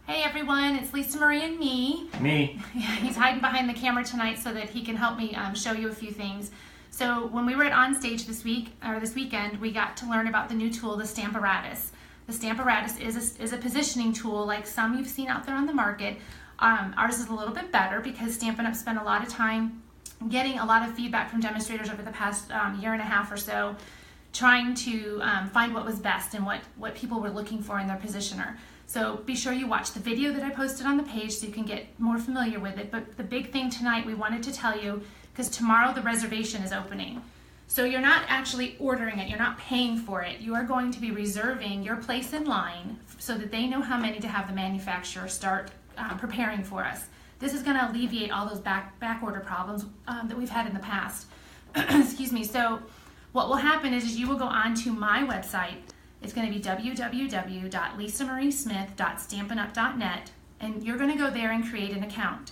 Hey everyone, it's Lisa Marie and me. Me. He's hiding behind the camera tonight so that he can help me show you a few things. So when we were on stage this weekend, we got to learn about the new tool, the Stamparatus. The Stamparatus is a positioning tool like some you've seen out there on the market. Ours is a little bit better because Stampin' Up! Spent a lot of time getting a lot of feedback from demonstrators over the past year and a half or so, trying to find what was best and what people were looking for in their positioner. So be sure you watch the video that I posted on the page so you can get more familiar with it. But the big thing tonight we wanted to tell you, because tomorrow the reservation is opening. So you're not actually ordering it, you're not paying for it. You are going to be reserving your place in line so that they know how many to have the manufacturer start preparing for us. This is going to alleviate all those back order problems that we've had in the past. Excuse me. So what will happen is you will go onto my website. It's going to be www.lisamariesmith.stampinup.net, and you're going to go there and create an account.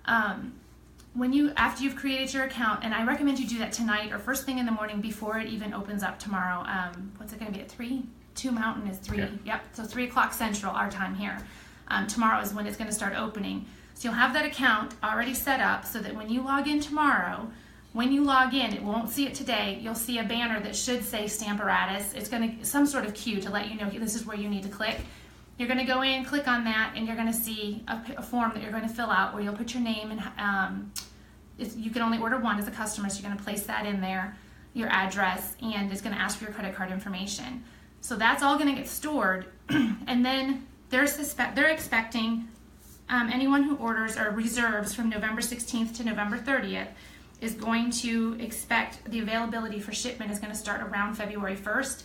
After you've created your account, and I recommend you do that tonight or first thing in the morning before it even opens up tomorrow. What's it going to be at 3? 2 Mountain is 3. Yeah. Yep. So 3 o'clock Central, our time here. Tomorrow is when it's going to start opening. So you'll have that account already set up so that when you log in tomorrow, when you log in, it won't see it today, you'll see a banner that should say Stamparatus. It's going to, some sort of cue to let you know this is where you need to click. You're going to go in, click on that, and you're going to see a form that you're going to fill out where you'll put your name and you can only order one as a customer, so you're going to place that in there, your address, and it's going to ask for your credit card information. So that's all going to get stored, and then they're expecting anyone who orders or reserves from November 16th to November 30th is going to expect the availability for shipment is going to start around February 1st.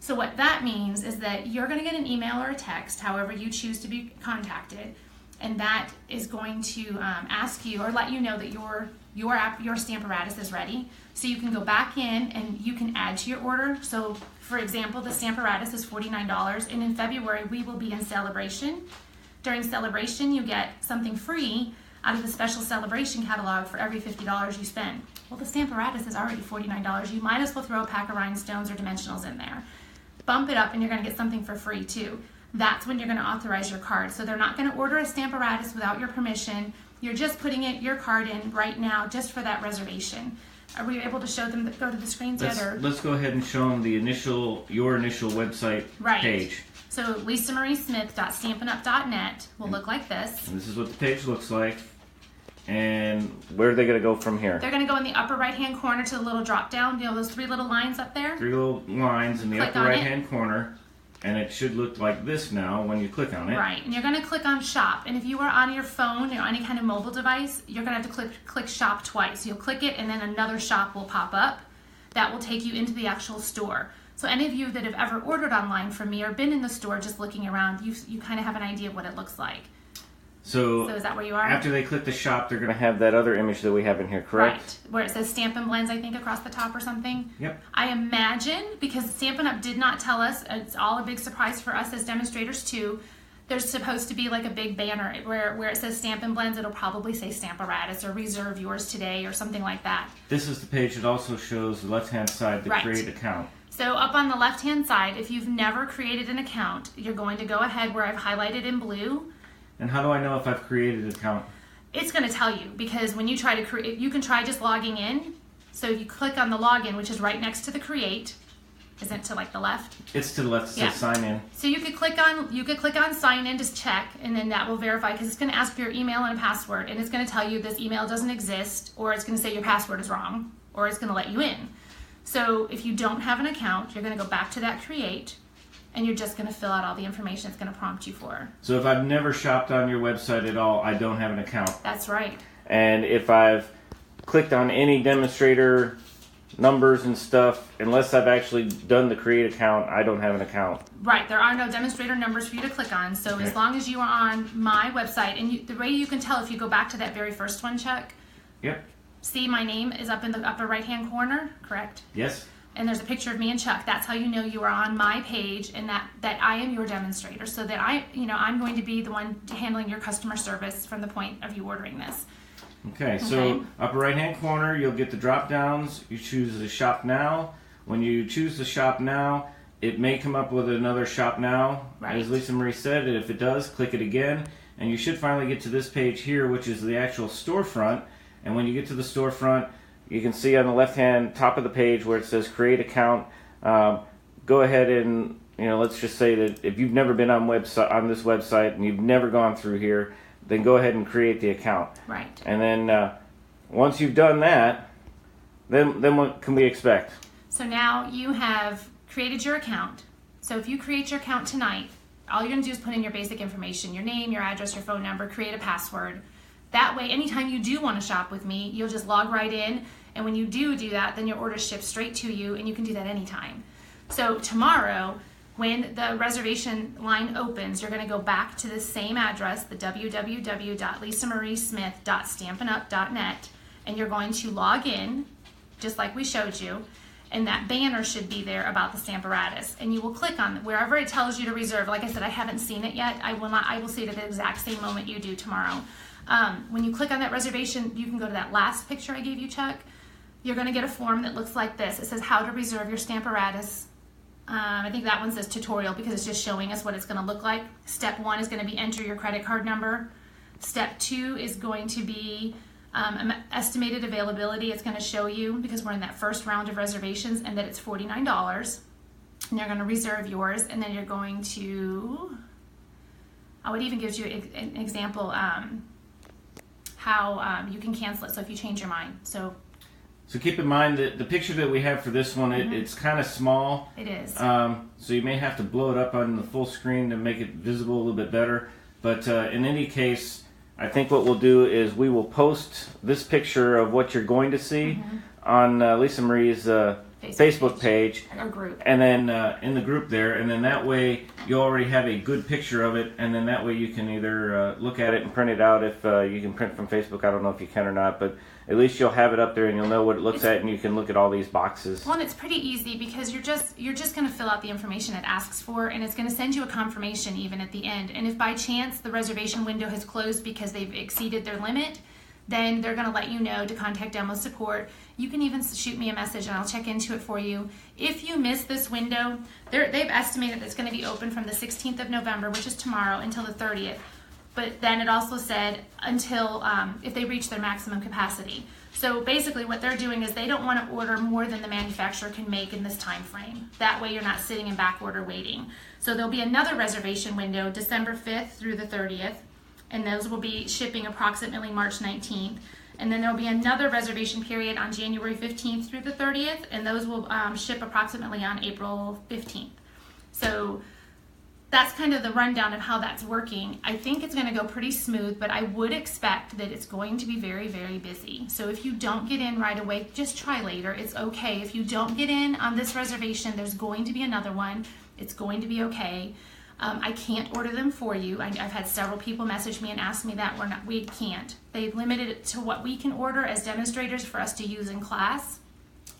So what that means is that you're going to get an email or a text, however you choose to be contacted, and that is going to ask you or let you know that your Stamparatus is ready. So you can go back in and you can add to your order. So for example, the Stamparatus is $49, and in February we will be in celebration. During celebration, you get something free out of the special celebration catalog for every $50 you spend. Well, the Stamparatus is already $49. You might as well throw a pack of rhinestones or dimensionals in there. Bump it up and you're going to get something for free too. That's when you're going to authorize your card. So they're not going to order a Stamparatus without your permission. You're just putting your card in right now just for that reservation. Are we able to show them go to the screens yet? Let's go ahead and show them your initial website page. So lisamariesmith.stampinup.net will look like this. And this is what the page looks like. And where are they going to go from here? They're going to go in the upper right-hand corner to the little drop-down. You know those 3 little lines up there? 3 little lines in the Click upper right-hand corner. And it should look like this now when you click on it. Right. And you're going to click on Shop. And if you are on your phone or any kind of mobile device, you're going to have to click Shop twice. You'll click it and then another shop will pop up. That will take you into the actual store. So any of you that have ever ordered online from me or been in the store just looking around, you kind of have an idea of what it looks like. So is that where you are? After they click the shop, they're going to have that other image that we have in here, correct? Right, where it says Stampin' Blends, I think, across the top or something. Yep. I imagine, because Stampin' Up! Did not tell us, it's all a big surprise for us as demonstrators too, there's supposed to be like a big banner where it says Stampin' Blends, it'll probably say Stamparatus or reserve yours today or something like that. This is the page that also shows the left-hand side, the create account. So up on the left-hand side, if you've never created an account, you're going to go ahead where I've highlighted in blue. And how do I know if I've created an account? It's going to tell you, because when you try to create, you can try just logging in. So you click on the login, which is right next to the create. Isn't it to like the left? It's to the left. It says sign in. So you could click on sign in to check, and then that will verify, because it's going to ask for your email and a password, and it's going to tell you this email doesn't exist, or it's going to say your password is wrong, or it's going to let you in. So if you don't have an account, you're going to go back to that create, and you're just going to fill out all the information it's going to prompt you for. So if I've never shopped on your website at all, I don't have an account. That's right. And if I've clicked on any demonstrator numbers and stuff, unless I've actually done the create account, I don't have an account. Right. There are no demonstrator numbers for you to click on. So as long as you are on my website, and the way you can tell if you go back to that very first one, Chuck. Yep. See, my name is up in the upper right-hand corner, correct? Yes. And there's a picture of me and Chuck. That's how you know you are on my page, and that I am your demonstrator, so that I'm going to be the one handling your customer service from the point of you ordering this. Okay, so upper right hand corner, you'll get the drop downs. You choose the shop now. When you choose the shop now, it may come up with another shop now, Right. as Lisa Marie said. And if it does, click it again, and you should finally get to this page here, which is the actual storefront. And when you get to the storefront, you can see on the left-hand top of the page where it says Create Account. Go ahead and, let's just say that if you've never been on this website and you've never gone through here, then go ahead and create the account. Right. And then once you've done that, then what can we expect? So now you have created your account. So if you create your account tonight, all you're going to do is put in your basic information, your name, your address, your phone number, create a password. That way, anytime you do want to shop with me, you'll just log right in. And when you do that, then your order ships straight to you, and you can do that anytime. So tomorrow, when the reservation line opens, you're going to go back to the same address, the www.lisamariesmith.stampinup.net, and you're going to log in, just like we showed you, and that banner should be there about the Stamparatus, and you will click on wherever it tells you to reserve. Like I said, I haven't seen it yet. I will see it at the exact same moment you do tomorrow. When you click on that reservation, you can go to that last picture I gave you, Chuck. You're going to get a form that looks like this. It says how to reserve your Stamparatus. I think that one says tutorial because it's just showing us what it's going to look like. Step 1 is going to be enter your credit card number. Step 2 is going to be estimated availability. It's going to show you, because we're in that first round of reservations, and that it's $49. And you're going to reserve yours, and then you're going to, it even gives you an example how you can cancel it, so if you change your mind. So keep in mind that the picture that we have for this one, it's kind of small. It is. So you may have to blow it up on the full screen to make it visible a little bit better. But in any case, I think what we'll do is we will post this picture of what you're going to see on Lisa Marie's Facebook page or group, and then in the group there, and then that way you already have a good picture of it, and then that way you can either look at it and print it out if you can print from Facebook. I don't know if you can or not, but at least you'll have it up there and you'll know what it looks at, and you can look at all these boxes. Well, and it's pretty easy because you're just going to fill out the information it asks for, and it's going to send you a confirmation even at the end. And if by chance the reservation window has closed because they've exceeded their limit, then they're going to let you know to contact demo support. You can even shoot me a message and I'll check into it for you. If you miss this window, they've estimated that it's going to be open from the 16th of November, which is tomorrow, until the 30th. But then it also said until if they reach their maximum capacity. So basically what they're doing is they don't want to order more than the manufacturer can make in this time frame. That way you're not sitting in back order waiting. So there'll be another reservation window, December 5th through the 30th. And those will be shipping approximately March 19th. And then there will be another reservation period on January 15th through the 30th, and those will ship approximately on April 15th. So that's kind of the rundown of how that's working. I think it's going to go pretty smooth, but I would expect that it's going to be very, very busy. So if you don't get in right away, just try later. It's okay. If you don't get in on this reservation, there's going to be another one. It's going to be okay. I can't order them for you. I've had several people message me and ask me that. We can't. They've limited it to what we can order as demonstrators for us to use in class,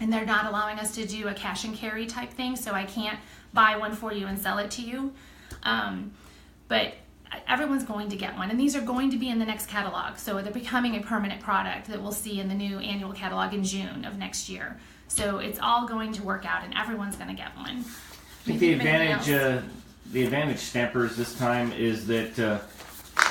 and they're not allowing us to do a cash and carry type thing, so I can't buy one for you and sell it to you. But everyone's going to get one, and these are going to be in the next catalog, so they're becoming a permanent product that we'll see in the new annual catalog in June of next year. So it's all going to work out, and everyone's going to get one. I think the advantage Stampers this time is that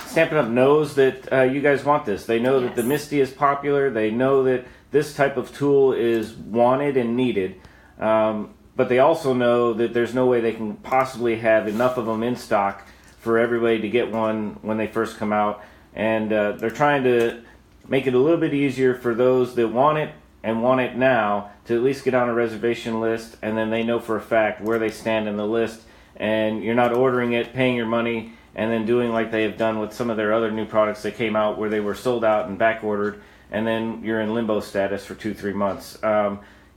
Stampin' Up! Knows that you guys want this. They know that the Misty is popular. They know that this type of tool is wanted and needed. But they also know that there's no way they can possibly have enough of them in stock for everybody to get one when they first come out. And they're trying to make it a little bit easier for those that want it and want it now to at least get on a reservation list, and then they know for a fact where they stand in the list. And you're not ordering it, paying your money, and then doing like they have done with some of their other new products that came out where they were sold out and back ordered, and then you're in limbo status for 2-3 months.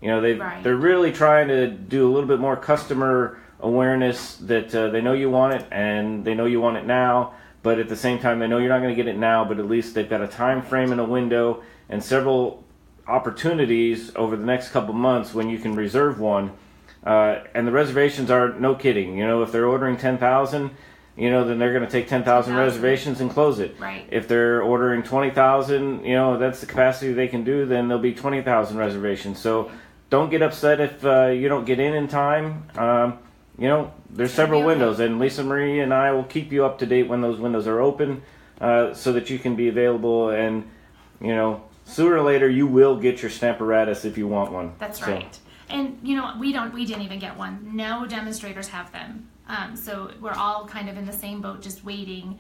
They're really trying to do a little bit more customer awareness that they know you want it and they know you want it now, but at the same time they know you're not going to get it now, but at least they've got a time frame and a window and several opportunities over the next couple months when you can reserve one. And the reservations are no kidding. If they're ordering 10,000, then they're going to take 10,000 reservations and close it. Right. If they're ordering 20,000, that's the capacity they can do, then there'll be 20,000 reservations. So don't get upset if you don't get in time. there's several windows, and Lisa Marie and I will keep you up to date when those windows are open, so that you can be available. And sooner or later you will get your Stamparatus if you want one. That's right. And we didn't even get one. No demonstrators have them. So we're all kind of in the same boat, just waiting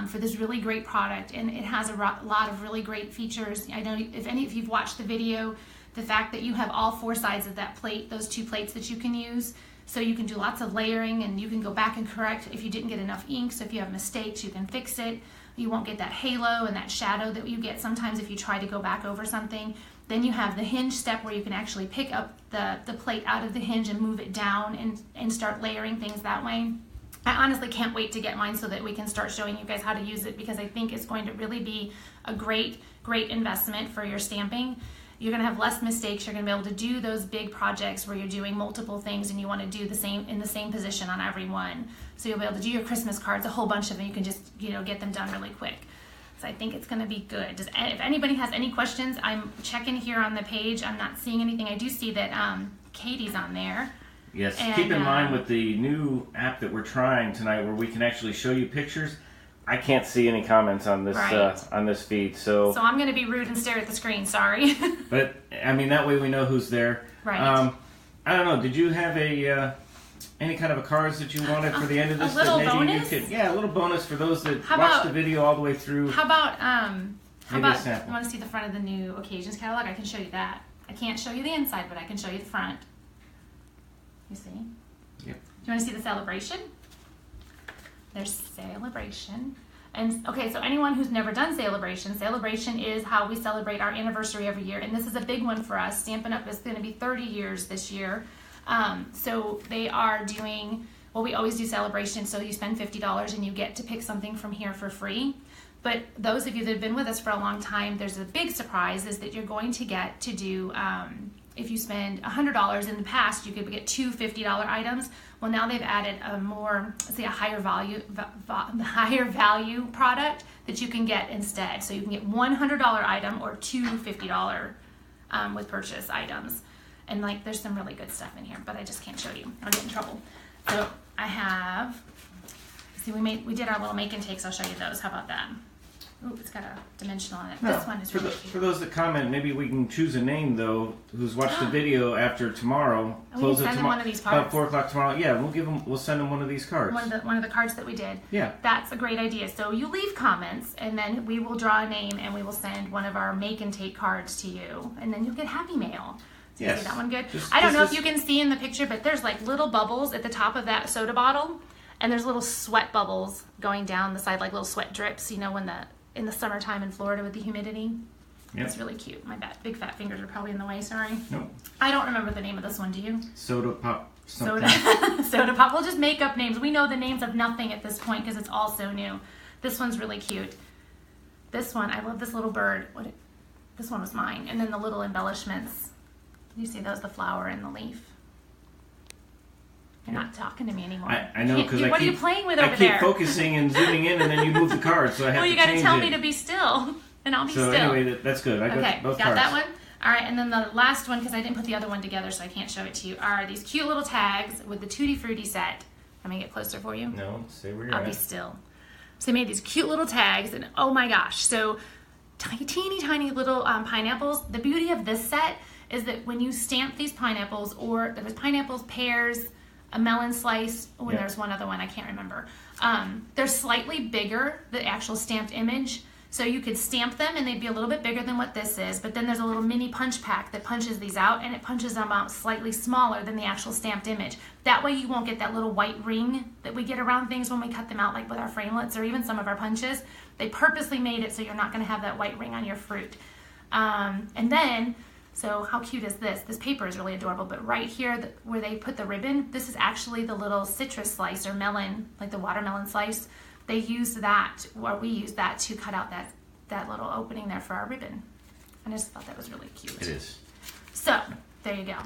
for this really great product. And it has a lot of really great features. I know if you've watched the video, the fact that you have all 4 sides of that plate, those 2 plates that you can use. So you can do lots of layering, and you can go back and correct if you didn't get enough ink. So if you have mistakes, you can fix it. You won't get that halo and that shadow that you get sometimes if you try to go back over something. Then you have the hinge step where you can actually pick up the plate out of the hinge and move it down and start layering things that way. I honestly can't wait to get mine so that we can start showing you guys how to use it, because I think it's going to really be a great investment for your stamping. You're going to have less mistakes. You're going to be able to do those big projects where you're doing multiple things and you want to do the same in the same position on every one. So you'll be able to do your Christmas cards, a whole bunch of them. You can just get them done really quick. So I think it's going to be good. If anybody has any questions, I'm checking here on the page. I'm not seeing anything. I do see that Katie's on there. Yes. And keep in mind with the new app that we're trying tonight, where we can actually show you pictures, I can't see any comments on this on this feed, so I'm going to be rude and stare at the screen. Sorry. But I mean, that way we know who's there. Right. I don't know. Did you have any kind of a cards that you wanted for the end of this? A little bonus. A little bonus for those that watched the video all the way through. How about you want to see the front of the new occasions catalog? I can show you that. I can't show you the inside, but I can show you the front. You see? Yep. Do you want to see the celebration? There's celebration. And okay, so anyone who's never done celebration is how we celebrate our anniversary every year. And this is a big one for us. Stampin' Up! Is going to be 30 years this year. So they are doing, we always do celebration. So you spend $50 and you get to pick something from here for free. But those of you that have been with us for a long time, there's a big surprise is that you're going to get to do, if you spend $100 in the past, you could get 2 $50 items. Well, now they've added a higher value product that you can get instead. So you can get $100 item or 2 $50 with purchase items. And there's some really good stuff in here, but I just can't show you. I'll get in trouble. So I have, we did our little make and takes. I'll show you those. How about that? Ooh, it's got a dimensional on it. No, this one is really cute. For those that comment, maybe we can choose a name, though, who's watched the video after tomorrow. We can send them one of these cards. About 4 o'clock tomorrow. Yeah, we'll send them one of these cards. One of the cards that we did. Yeah. That's a great idea. So you leave comments, and then we will draw a name, and we will send one of our make and take cards to you, and then you'll get Happy Mail. So yes. You see that one good? I don't know if you can see in the picture, but there's little bubbles at the top of that soda bottle, and there's little sweat bubbles going down the side, like little sweat drips, when in the summertime in Florida with the humidity. Yep. It's really cute. My big fat fingers are probably in the way, sorry. Nope. I don't remember the name of this one, do you? Soda Pop something. Soda Pop. We'll just make up names. We know the names of nothing at this point because it's all so new. This one's really cute. This one, I love this little bird. This one was mine. And then the little embellishments. You see those, the flower and the leaf. You're not talking to me anymore. I know, because what are you playing with over there? I keep focusing and zooming in, and then you move the card, so I have to change it. Well, you got to tell me to be still, and I'll be still. So anyway, that's good. I got both cards. Got that one? All right, and then the last one, because I didn't put the other one together, so I can't show it to you, are these cute little tags with the Tutti Frutti set. Let me get closer for you. No, stay where you're at. I'll be still. So I made these cute little tags, and oh my gosh, so teeny little pineapples. The beauty of this set is that when you stamp these pineapples, or there was pineapples, pears, a melon slice, there's one other one, I can't remember. They're slightly bigger, the actual stamped image. So you could stamp them and they'd be a little bit bigger than what this is, but then there's a little mini punch pack that punches these out, and it punches them out slightly smaller than the actual stamped image. That way you won't get that little white ring that we get around things when we cut them out, like with our framelits or even some of our punches. They purposely made it so you're not gonna have that white ring on your fruit. And then, so how cute is this? This paper is really adorable, but right here where they put the ribbon, this is actually the little citrus slice or melon, like the watermelon slice. They used that, or we used that to cut out that little opening there for our ribbon. And I just thought that was really cute. It is. So, there you go.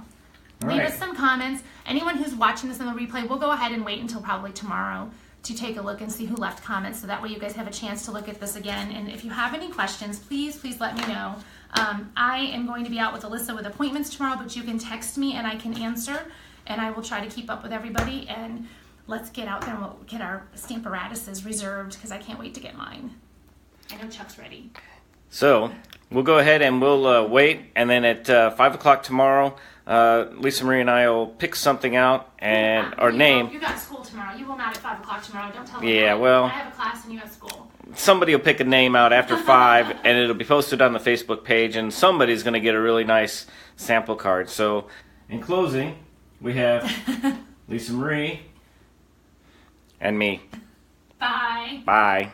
Leave us some comments. Anyone who's watching this in the replay, we'll go ahead and wait until probably tomorrow to take a look and see who left comments, so that way you guys have a chance to look at this again. And if you have any questions, please let me know. I am going to be out with Alyssa with appointments tomorrow, but you can text me and I can answer. and I will try to keep up with everybody, and let's get out there and we'll get our Stamparatuses reserved, because I can't wait to get mine. I know Chuck's ready. So we'll go ahead and we'll wait, and then at 5 o'clock tomorrow, Lisa Marie and I will pick something out, and our name. You got school tomorrow. You will not at 5 o'clock tomorrow. Don't tell me. Yeah, well, I have a class and you have school. Somebody will pick a name out after 5, and it'll be posted on the Facebook page, and somebody's going to get a really nice sample card. So, in closing, we have Lisa Marie and me. Bye. Bye.